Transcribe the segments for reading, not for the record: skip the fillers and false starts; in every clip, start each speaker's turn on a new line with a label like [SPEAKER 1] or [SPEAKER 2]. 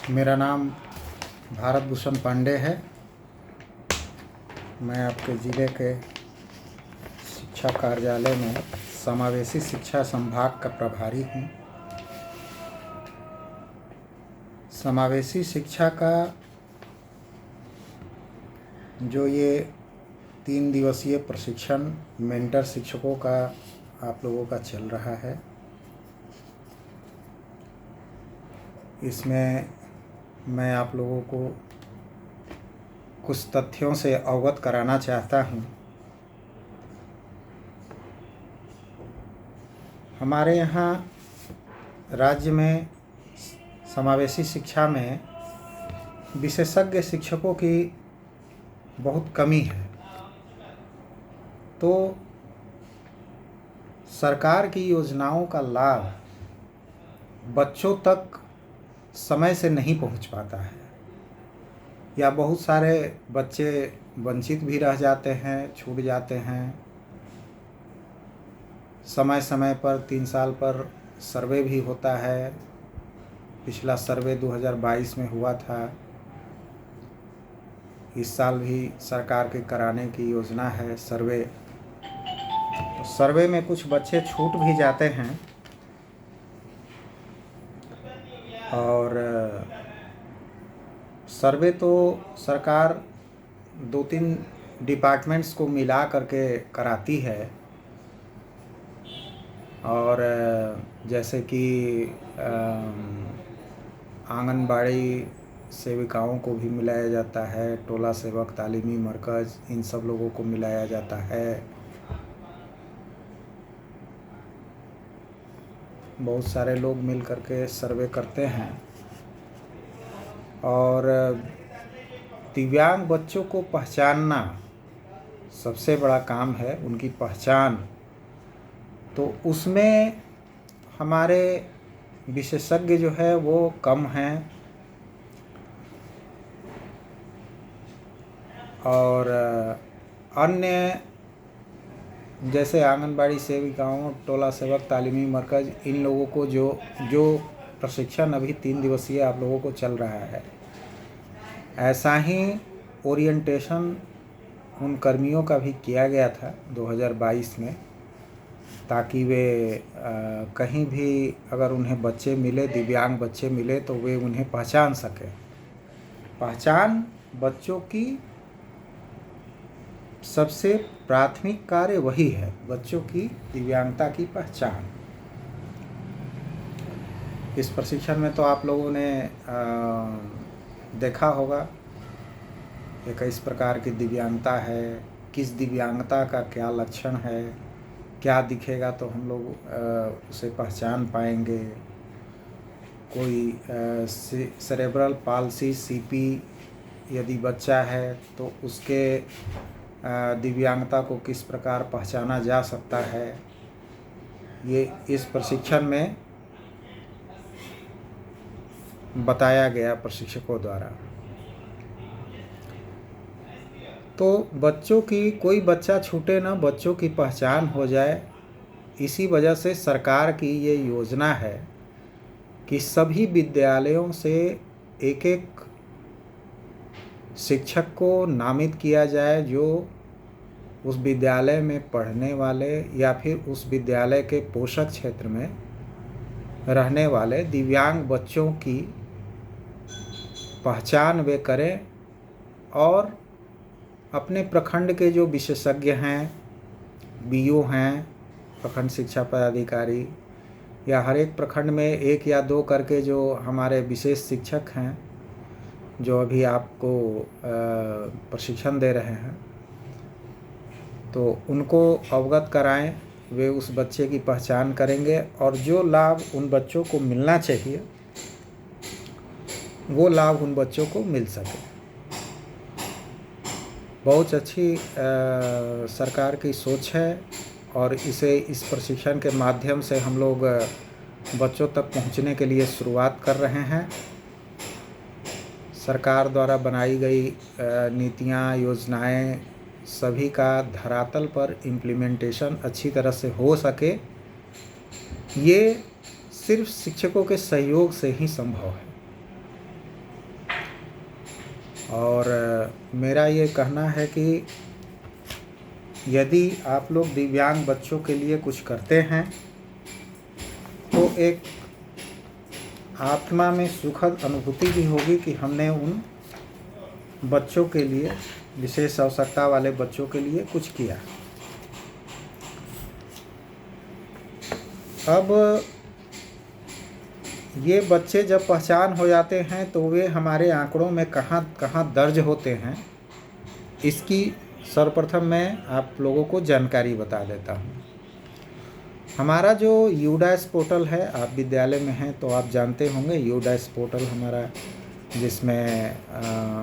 [SPEAKER 1] मेरा नाम भारत भूषण पांडे है। मैं आपके ज़िले के शिक्षा कार्यालय में समावेशी शिक्षा संभाग का प्रभारी हूँ। समावेशी शिक्षा का जो ये 3 दिवसीय प्रशिक्षण मेंटर शिक्षकों का आप लोगों का चल रहा है, इसमें मैं आप लोगों को कुछ तथ्यों से अवगत कराना चाहता हूँ। हमारे यहाँ राज्य में समावेशी शिक्षा में विशेषज्ञ शिक्षकों की बहुत कमी है। तो सरकार की योजनाओं का लाभ बच्चों तक समय से नहीं पहुंच पाता है, या बहुत सारे बच्चे वंचित भी रह जाते हैं, छूट जाते हैं। समय समय पर 3 साल पर सर्वे भी होता है। पिछला सर्वे 2022 में हुआ था। इस साल भी सरकार के कराने की योजना है सर्वे। तो सर्वे में कुछ बच्चे छूट भी जाते हैं और सर्वे तो सरकार 2-3 डिपार्टमेंट्स को मिला करके कराती है। और जैसे कि आंगनबाड़ी सेविकाओं को भी मिलाया जाता है, टोला सेवक, तालीमी मरकज़, इन सब लोगों को मिलाया जाता है। बहुत सारे लोग मिल करके सर्वे करते हैं। और दिव्यांग बच्चों को पहचानना सबसे बड़ा काम है, उनकी पहचान। तो उसमें हमारे विशेषज्ञ जो है वो कम हैं। और अन्य जैसे आंगनबाड़ी सेविकाओं, टोला सेवक, तालीमी मरकज़, इन लोगों को जो प्रशिक्षण अभी 3 दिवसीय आप लोगों को चल रहा है, ऐसा ही ओरिएंटेशन उन कर्मियों का भी किया गया था 2022 में, ताकि वे कहीं भी अगर उन्हें बच्चे मिले, दिव्यांग बच्चे मिले, तो वे उन्हें पहचान सकें। पहचान बच्चों की सबसे प्राथमिक कार्य वही है, बच्चों की दिव्यांगता की पहचान। इस प्रशिक्षण में तो आप लोगों ने देखा होगा 21 प्रकार की दिव्यांगता है, किस दिव्यांगता का क्या लक्षण है, क्या दिखेगा तो हम लोग उसे पहचान पाएंगे। कोई सेरेब्रल पाल्सी, सीपी यदि बच्चा है तो उसके दिव्यांगता को किस प्रकार पहचाना जा सकता है, ये इस प्रशिक्षण में बताया गया प्रशिक्षकों द्वारा। तो बच्चों की, कोई बच्चा छूटे ना, बच्चों की पहचान हो जाए, इसी वजह से सरकार की ये योजना है कि सभी विद्यालयों से एक शिक्षक को नामित किया जाए, जो उस विद्यालय में पढ़ने वाले या फिर उस विद्यालय के पोषक क्षेत्र में रहने वाले दिव्यांग बच्चों की पहचान वे करें। और अपने प्रखंड के जो विशेषज्ञ हैं, बीओ हैं, प्रखंड शिक्षा पदाधिकारी, या हर एक प्रखंड में 1 या 2 करके जो हमारे विशेष शिक्षक हैं, जो अभी आपको प्रशिक्षण दे रहे हैं, तो उनको अवगत कराएं। वे उस बच्चे की पहचान करेंगे और जो लाभ उन बच्चों को मिलना चाहिए वो लाभ उन बच्चों को मिल सके। बहुत अच्छी सरकार की सोच है और इस प्रशिक्षण के माध्यम से हम लोग बच्चों तक पहुंचने के लिए शुरुआत कर रहे हैं। सरकार द्वारा बनाई गई नीतियां, योजनाएं, सभी का धरातल पर इम्प्लीमेंटेशन अच्छी तरह से हो सके, ये सिर्फ शिक्षकों के सहयोग से ही संभव है। और मेरा ये कहना है कि यदि आप लोग दिव्यांग बच्चों के लिए कुछ करते हैं तो एक आत्मा में सुखद अनुभूति भी होगी कि हमने उन बच्चों के लिए, विशेष आवश्यकता वाले बच्चों के लिए कुछ किया। अब ये बच्चे जब पहचान हो जाते हैं तो वे हमारे आंकड़ों में कहाँ कहाँ दर्ज होते हैं, इसकी सर्वप्रथम मैं आप लोगों को जानकारी बता देता हूँ। हमारा जो यूडाइस पोर्टल है, आप विद्यालय में हैं तो आप जानते होंगे यूडाइस पोर्टल हमारा, जिसमें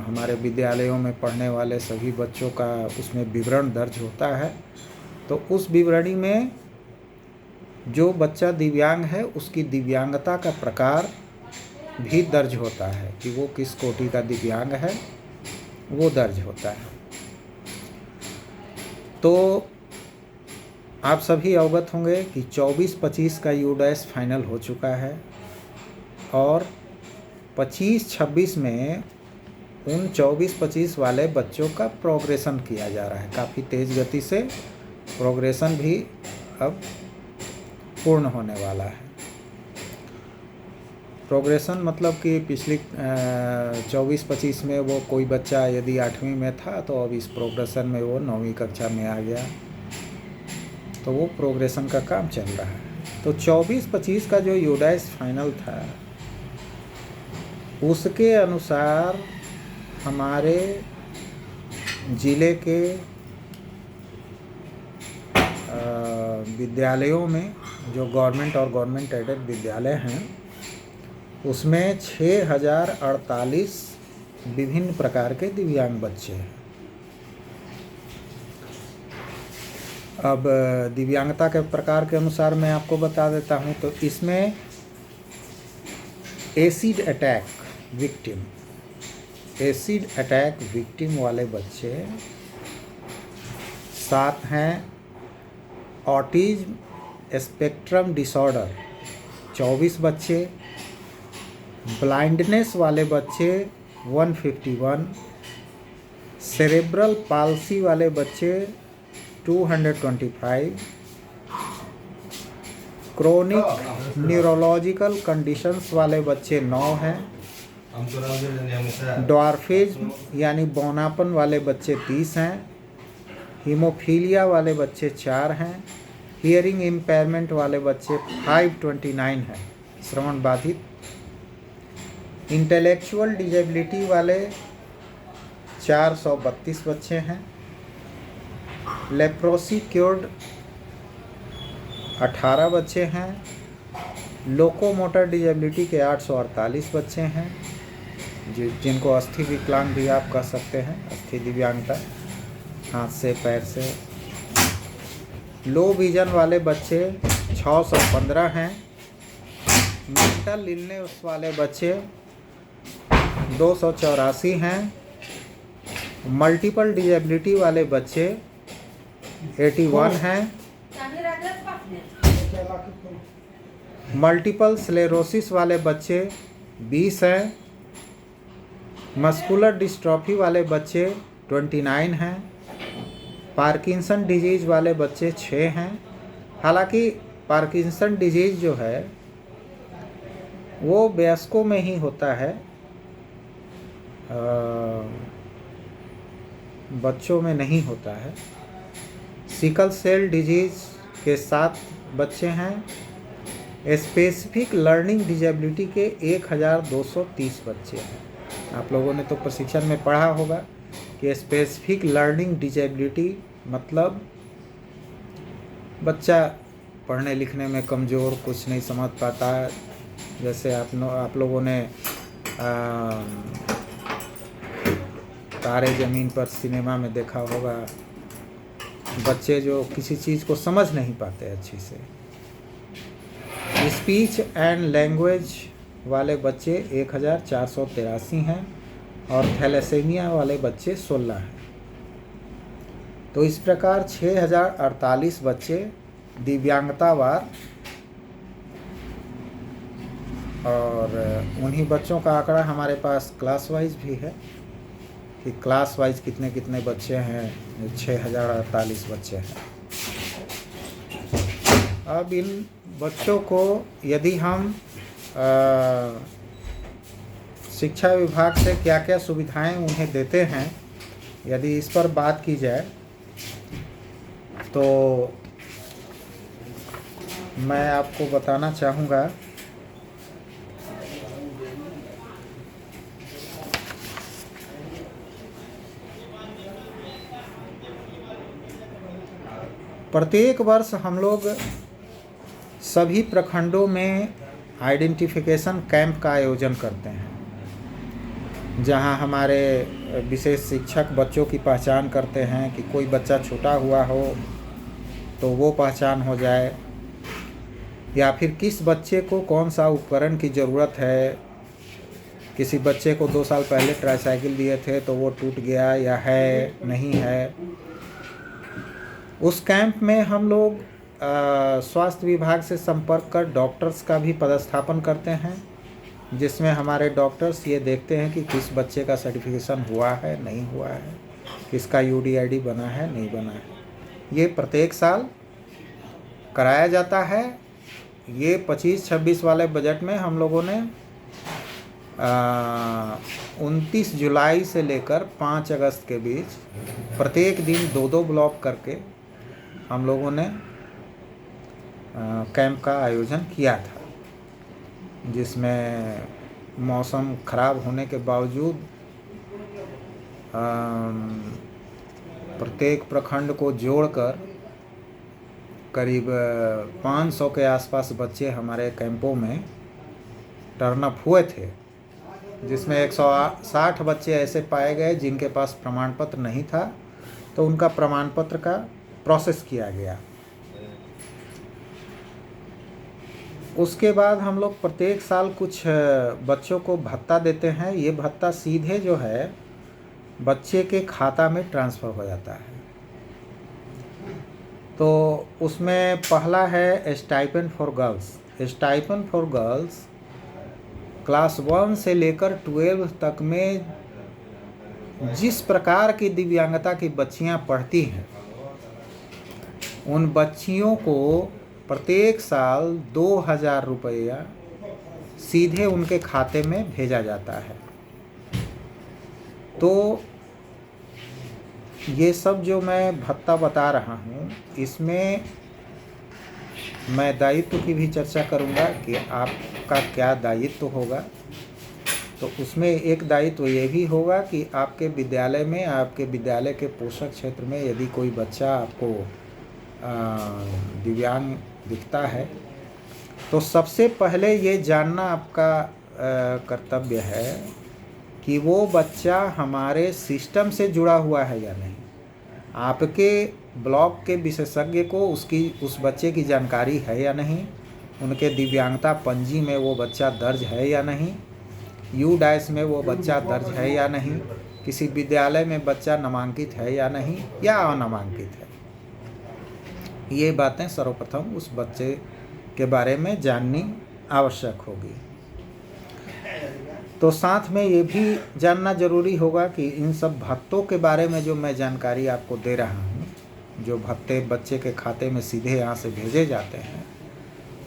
[SPEAKER 1] हमारे विद्यालयों में पढ़ने वाले सभी बच्चों का उसमें विवरण दर्ज होता है। तो उस विवरणी में जो बच्चा दिव्यांग है उसकी दिव्यांगता का प्रकार भी दर्ज होता है कि वो किस कोटि का दिव्यांग है, वो दर्ज होता है। तो आप सभी अवगत होंगे कि 24-25 का यूडाइस फाइनल हो चुका है और 25-26 में उन 24-25 वाले बच्चों का प्रोग्रेशन किया जा रहा है। काफ़ी तेज़ गति से प्रोग्रेशन भी अब पूर्ण होने वाला है। प्रोग्रेशन मतलब कि पिछली 24-25 में वो कोई बच्चा यदि 8वीं में था तो अब इस प्रोग्रेशन में वो 9वीं कक्षा में आ गया, तो वो प्रोग्रेशन का काम चल रहा है। तो 24-25 का जो यूडाइस फाइनल था उसके अनुसार हमारे ज़िले के विद्यालयों में जो गवर्नमेंट और गवर्नमेंट एडेड विद्यालय हैं उसमें 6048 विभिन्न प्रकार के दिव्यांग बच्चे हैं। अब दिव्यांगता के प्रकार के अनुसार मैं आपको बता देता हूं। तो इसमें एसिड अटैक विक्टिम वाले बच्चे 7 हैं। ऑटिज्म स्पेक्ट्रम डिसऑर्डर 24 बच्चे। ब्लाइंडनेस वाले बच्चे 151। सेरेब्रल पाल्सी वाले बच्चे 225। क्रोनिक न्यूरोलॉजिकल कंडीशंस वाले बच्चे 9 हैं। ड्वार्फिज्म यानी बौनापन वाले बच्चे 30 हैं। हीमोफीलिया वाले बच्चे 4 हैं। हियरिंग इम्पेयरमेंट वाले बच्चे 529 हैं, श्रवण बाधित। इंटेलेक्चुअल डिजेबिलिटी वाले 432 बच्चे हैं। लेप्रोसी क्योर्ड 18 बच्चे हैं। लोकोमोटर डिजेबिलिटी के 848 बच्चे हैं, जिनको अस्थि विकलांग भी आप कह सकते हैं, अस्थि दिव्यांगता, हाथ से पैर से। लो विजन वाले बच्चे 615 हैं। मेंटल इलनेस वाले बच्चे 284 हैं। मल्टीपल डिजेबिलिटी वाले बच्चे 81 हैं। मल्टीपल स्लेरोसिस वाले बच्चे 20 हैं। मस्कुलर डिस्ट्रॉफी वाले बच्चे 29 हैं। पार्किंसन डिजीज़ वाले बच्चे 6 हैं। हालांकि पार्किंसन डिजीज़ जो है वो वयस्कों में ही होता है, बच्चों में नहीं होता है। सिकल सेल डिजीज़ के 7 बच्चे हैं। स्पेसिफिक लर्निंग डिजेबिलिटी के 1230 बच्चे हैं। आप लोगों ने तो प्रशिक्षण में पढ़ा होगा कि स्पेसिफिक लर्निंग डिजेबिलिटी मतलब बच्चा पढ़ने लिखने में कमज़ोर, कुछ नहीं समझ पाता। जैसे आप लोगों ने तारे ज़मीन पर सिनेमा में देखा होगा, बच्चे जो किसी चीज़ को समझ नहीं पाते अच्छी से। स्पीच एंड लैंग्वेज वाले बच्चे 1483 हैं और थैलेसेमिया वाले बच्चे 16 हैं। तो इस प्रकार 6048 बच्चे दिव्यांगतावार, और उन्हीं बच्चों का आंकड़ा हमारे पास क्लास वाइज भी है। कि क्लास वाइज कितने कितने बच्चे हैं। 6048 बच्चे हैं। अब इन बच्चों को यदि हम शिक्षा विभाग से क्या क्या सुविधाएं उन्हें देते हैं, यदि इस पर बात की जाए तो मैं आपको बताना चाहूँगा प्रत्येक वर्ष हम लोग सभी प्रखंडों में आइडेंटिफिकेशन कैंप का आयोजन करते हैं, जहां हमारे विशेष शिक्षक बच्चों की पहचान करते हैं कि कोई बच्चा छूटा हुआ हो तो वो पहचान हो जाए, या फिर किस बच्चे को कौन सा उपकरण की ज़रूरत है। किसी बच्चे को 2 साल पहले ट्राईसाइकिल दिए थे तो वो टूट गया या है नहीं है। उस कैंप में हम लोग स्वास्थ्य विभाग से संपर्क कर डॉक्टर्स का भी पदस्थापन करते हैं, जिसमें हमारे डॉक्टर्स ये देखते हैं कि किस बच्चे का सर्टिफिकेशन हुआ है नहीं हुआ है, किसका यूडीआईडी बना है नहीं बना है। ये प्रत्येक साल कराया जाता है। ये 25-26 वाले बजट में हम लोगों ने 29 जुलाई से लेकर 5 अगस्त के बीच प्रत्येक दिन 2-2 ब्लॉक करके हम लोगों ने कैंप का आयोजन किया था, जिसमें मौसम ख़राब होने के बावजूद प्रत्येक प्रखंड को जोड़कर करीब 500 के आसपास बच्चे हमारे कैंपों में टर्न अप हुए थे, जिसमें 160 बच्चे ऐसे पाए गए जिनके पास प्रमाण पत्र नहीं था, तो उनका प्रमाण पत्र का प्रोसेस किया गया। उसके बाद हम लोग प्रत्येक साल कुछ बच्चों को भत्ता देते हैं। ये भत्ता सीधे जो है बच्चे के खाता में ट्रांसफ़र हो जाता है। तो उसमें पहला है stipend for girls. Stipend for girls class 1 से लेकर 12 तक में जिस प्रकार की दिव्यांगता की बच्चियां पढ़ती हैं, उन बच्चियों को प्रत्येक साल 2000 रुपया सीधे उनके खाते में भेजा जाता है। तो ये सब जो मैं भत्ता बता रहा हूँ, इसमें मैं दायित्व की भी चर्चा करूँगा कि आपका क्या दायित्व होगा। तो उसमें एक दायित्व ये भी होगा कि आपके विद्यालय में, आपके विद्यालय के पोषक क्षेत्र में यदि कोई बच्चा आपको दिव्यांग दिखता है, तो सबसे पहले ये जानना आपका कर्तव्य है कि वो बच्चा हमारे सिस्टम से जुड़ा हुआ है या नहीं। आपके ब्लॉक के विशेषज्ञ को उस बच्चे की जानकारी है या नहीं, उनके दिव्यांगता पंजी में वो बच्चा दर्ज है या नहीं, U-डैश में वो बच्चा दर्ज है या नहीं, किसी विद्यालय में बच्चा नामांकित है या नहीं या अनामांकित है। ये बातें सर्वप्रथम उस बच्चे के बारे में जाननी आवश्यक होगी। तो साथ में ये भी जानना जरूरी होगा कि इन सब भत्तों के बारे में जो मैं जानकारी आपको दे रहा हूँ, जो भत्ते बच्चे के खाते में सीधे यहाँ से भेजे जाते हैं,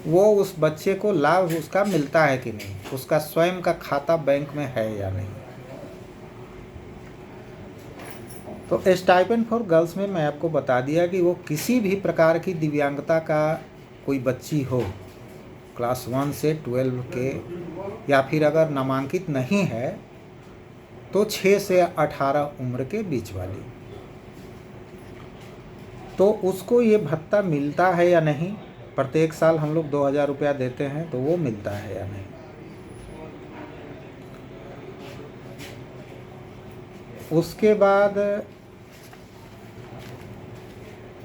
[SPEAKER 1] वो उस बच्चे को लाभ उसका मिलता है कि नहीं, उसका स्वयं का खाता बैंक में है या नहीं। तो स्टाइपेंड फॉर गर्ल्स में मैं आपको बता दिया कि वो किसी भी प्रकार की दिव्यांगता का कोई बच्ची हो, क्लास 1 से 12 के, या फिर अगर नामांकित नहीं है तो 6 से 18 उम्र के बीच वाली, तो उसको ये भत्ता मिलता है या नहीं। प्रत्येक साल हम लोग 2000 रुपया देते हैं, तो वो मिलता है या नहीं। उसके बाद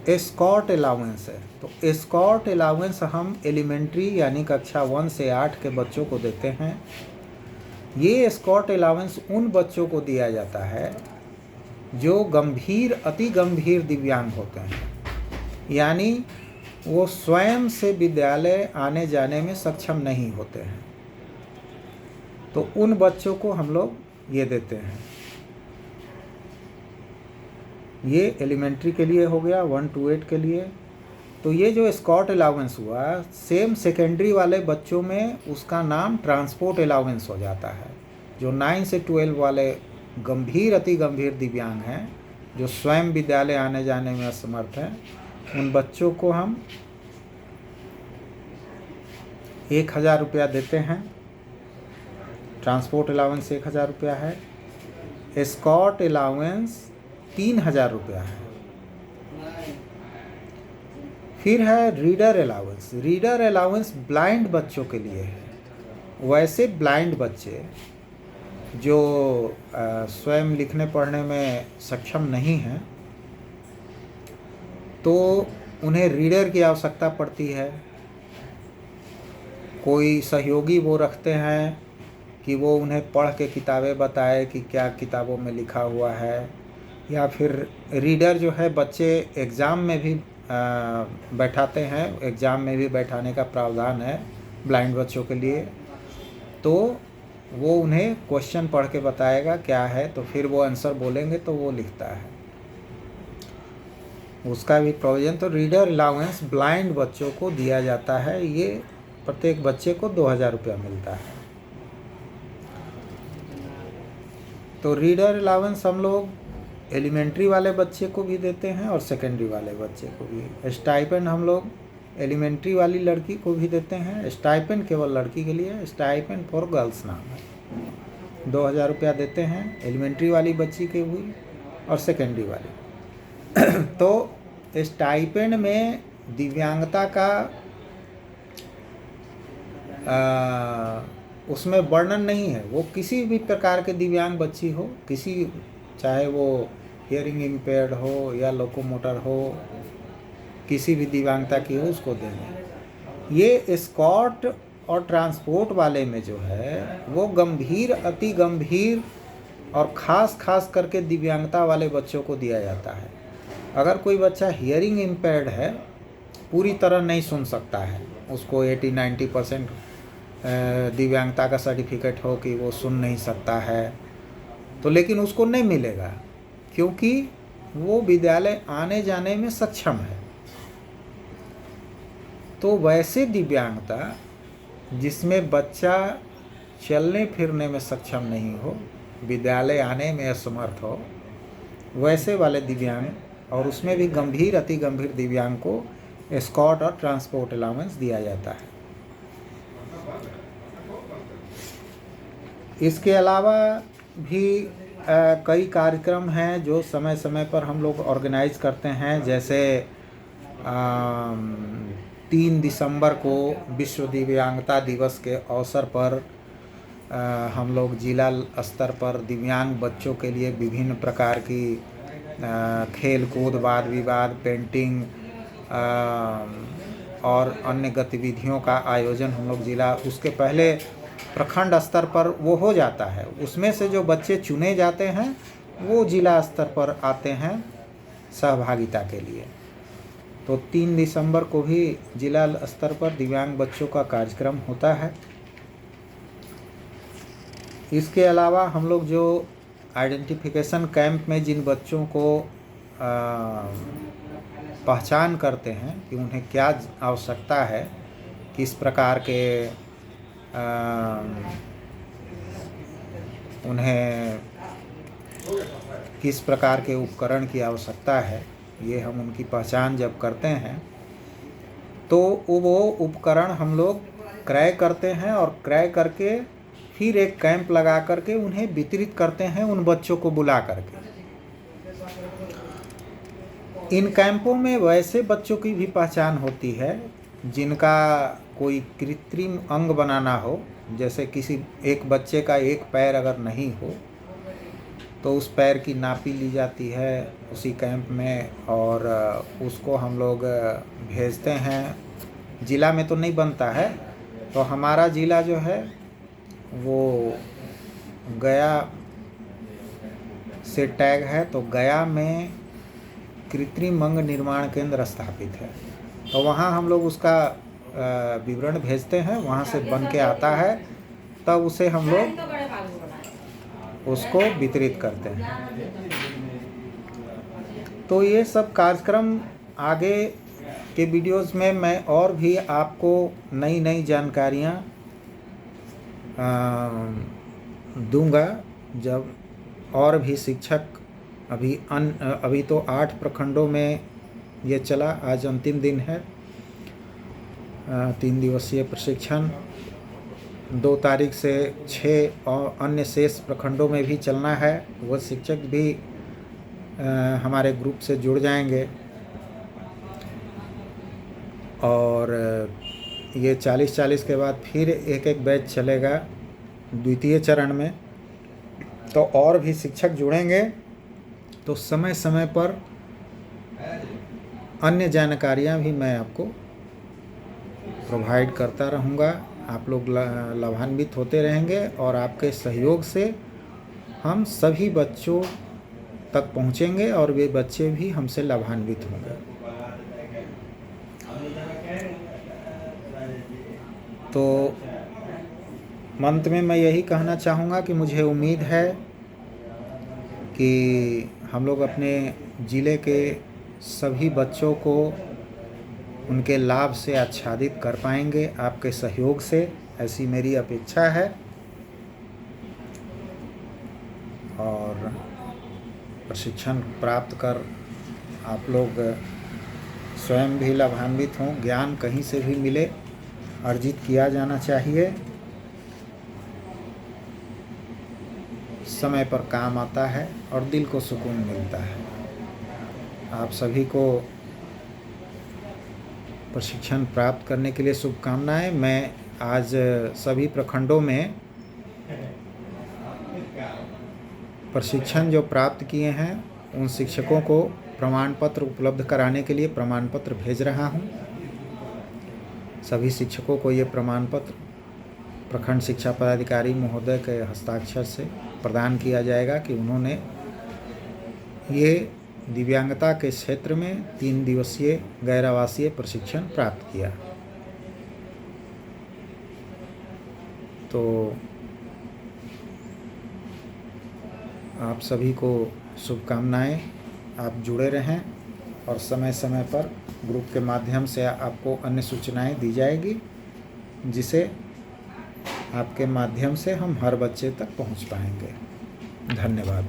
[SPEAKER 1] एस्कॉर्ट अलाउंस है। तो एस्कॉर्ट अलाउंस हम एलिमेंट्री यानी कक्षा 1 से 8 के बच्चों को देते हैं। ये एस्कॉर्ट अलाउंस उन बच्चों को दिया जाता है जो गंभीर, अति गंभीर दिव्यांग होते हैं, यानी वो स्वयं से विद्यालय आने जाने में सक्षम नहीं होते हैं। तो उन बच्चों को हम लोग ये देते हैं। ये एलिमेंट्री के लिए हो गया 1 to 8 के लिए। तो ये जो स्कॉट अलाउंस हुआ, सेम सेकेंडरी वाले बच्चों में उसका नाम ट्रांसपोर्ट अलाउंस हो जाता है। जो 9 से 12 वाले गंभीर अति गंभीर दिव्यांग हैं, जो स्वयं विद्यालय आने जाने में असमर्थ हैं, उन बच्चों को हम 1000 रुपया देते हैं। ट्रांसपोर्ट अलाउंस 1000 रुपया है। स्कॉट अलाउंस 3000 रुपया है। फिर है reader allowance. Reader allowance blind बच्चों के लिए है। वैसे ब्लाइंड बच्चे जो स्वयं लिखने पढ़ने में सक्षम नहीं हैं, तो उन्हें रीडर की आवश्यकता पड़ती है। कोई सहयोगी वो रखते हैं कि वो उन्हें पढ़ के किताबें बताए कि क्या किताबों में लिखा हुआ है। या फिर रीडर जो है बच्चे एग्ज़ाम में भी बैठाते हैं, एग्ज़ाम में भी बैठाने का प्रावधान है ब्लाइंड बच्चों के लिए। तो वो उन्हें क्वेश्चन पढ़ के बताएगा क्या है, तो फिर वो आंसर बोलेंगे तो वो लिखता है, उसका भी प्रोविज़न। तो रीडर अलाउंस ब्लाइंड बच्चों को दिया जाता है। ये प्रत्येक बच्चे को 2000 रुपया मिलता है। तो रीडर अलाउंस हम लोग एलिमेंट्री वाले बच्चे को भी देते हैं और सेकेंडरी वाले बच्चे को भी। स्टाइपेंड हम लोग एलिमेंट्री वाली लड़की को भी देते हैं। स्टाइपेंड केवल लड़की के लिए, स्टाइपेंड फॉर गर्ल्स नाम है। 2000 रुपया देते हैं एलिमेंट्री वाली बच्ची के हुई और सेकेंडरी वाली। तो स्टाइपेंड में दिव्यांगता का उसमें वर्णन नहीं है। वो किसी भी प्रकार के दिव्यांग बच्ची हो, चाहे वो हियरिंग इम्पेयर्ड हो या लोकोमोटर हो, किसी भी दिव्यांगता की हो, उसको देंगे। ये स्कॉट और ट्रांसपोर्ट वाले में जो है वो गंभीर अति गंभीर और ख़ास करके दिव्यांगता वाले बच्चों को दिया जाता है। अगर कोई बच्चा हियरिंग इम्पेयर्ड है, पूरी तरह नहीं सुन सकता है, उसको 80-90% दिव्यांगता का सर्टिफिकेट हो कि वो सुन नहीं सकता है, तो लेकिन उसको नहीं मिलेगा क्योंकि वो विद्यालय आने जाने में सक्षम है। तो वैसे दिव्यांगता जिसमें बच्चा चलने फिरने में सक्षम नहीं हो, विद्यालय आने में असमर्थ हो, वैसे वाले दिव्यांग, और उसमें भी गंभीर अति गंभीर दिव्यांग को स्कॉट और ट्रांसपोर्ट अलाउंस दिया जाता है। इसके अलावा भी कई कार्यक्रम हैं जो समय समय पर हम लोग ऑर्गेनाइज करते हैं। जैसे 3 दिसंबर को विश्व दिव्यांगता दिवस के अवसर पर हम लोग जिला स्तर पर दिव्यांग बच्चों के लिए विभिन्न प्रकार की खेल कूद, वाद विवाद, पेंटिंग और अन्य गतिविधियों का आयोजन हम लोग जिला, उसके पहले प्रखंड स्तर पर वो हो जाता है। उसमें से जो बच्चे चुने जाते हैं वो जिला स्तर पर आते हैं सहभागिता के लिए। तो 3 दिसंबर को भी जिला स्तर पर दिव्यांग बच्चों का कार्यक्रम होता है। इसके अलावा हम लोग जो आइडेंटिफिकेशन कैंप में जिन बच्चों को पहचान करते हैं कि उन्हें क्या आवश्यकता है, किस प्रकार के उन्हें किस प्रकार के उपकरण की आवश्यकता है, ये हम उनकी पहचान जब करते हैं तो वो उपकरण हम लोग क्रय करते हैं और क्रय करके फिर एक कैंप लगा करके उन्हें वितरित करते हैं उन बच्चों को बुला करके। इन कैंपों में वैसे बच्चों की भी पहचान होती है जिनका कोई कृत्रिम अंग बनाना हो। जैसे किसी एक बच्चे का एक पैर अगर नहीं हो तो उस पैर की नापी ली जाती है उसी कैंप में, और उसको हम लोग भेजते हैं। ज़िला में तो नहीं बनता है, तो हमारा ज़िला जो है वो गया से टैग है, तो गया में कृत्रिम अंग निर्माण केंद्र स्थापित है। तो वहाँ हम लोग उसका विवरण भेजते हैं, वहाँ से बन के आता है, तब उसे हम लोग उसको वितरित करते हैं। तो ये सब कार्यक्रम आगे के वीडियोस में मैं और भी आपको नई नई जानकारियाँ दूंगा। जब और भी शिक्षक अभी तो 8 प्रखंडों में ये चला, आज अंतिम दिन है। 3 दिवसीय प्रशिक्षण 2 तारीख से 6 और अन्य शेष प्रखंडों में भी चलना है। वो शिक्षक भी हमारे ग्रुप से जुड़ जाएंगे और ये 40-40 के बाद फिर एक बैच चलेगा द्वितीय चरण में। तो और भी शिक्षक जुड़ेंगे तो समय समय पर अन्य जानकारियाँ भी मैं आपको प्रोवाइड करता रहूँगा। आप लोग लाभान्वित होते रहेंगे और आपके सहयोग से हम सभी बच्चों तक पहुँचेंगे और वे बच्चे भी हमसे लाभान्वित होंगे। तो अंत में मैं यही कहना चाहूँगा कि मुझे उम्मीद है कि हम लोग अपने ज़िले के सभी बच्चों को उनके लाभ से आच्छादित कर पाएंगे आपके सहयोग से, ऐसी मेरी अपेक्षा है। और प्रशिक्षण प्राप्त कर आप लोग स्वयं भी लाभान्वित हों। ज्ञान कहीं से भी मिले, अर्जित किया जाना चाहिए, समय पर काम आता है और दिल को सुकून मिलता है। आप सभी को प्रशिक्षण प्राप्त करने के लिए शुभकामनाएं। मैं आज सभी प्रखंडों में प्रशिक्षण जो प्राप्त किए हैं उन शिक्षकों को प्रमाण पत्र उपलब्ध कराने के लिए प्रमाण पत्र भेज रहा हूं। सभी शिक्षकों को ये प्रमाण पत्र प्रखंड शिक्षा पदाधिकारी महोदय के हस्ताक्षर से प्रदान किया जाएगा कि उन्होंने ये दिव्यांगता के क्षेत्र में 3 दिवसीय गैर आवासीय प्रशिक्षण प्राप्त किया। तो आप सभी को शुभकामनाएं। आप जुड़े रहें और समय समय पर ग्रुप के माध्यम से आपको अन्य सूचनाएं दी जाएगी, जिसे आपके माध्यम से हम हर बच्चे तक पहुंच पाएंगे। धन्यवाद।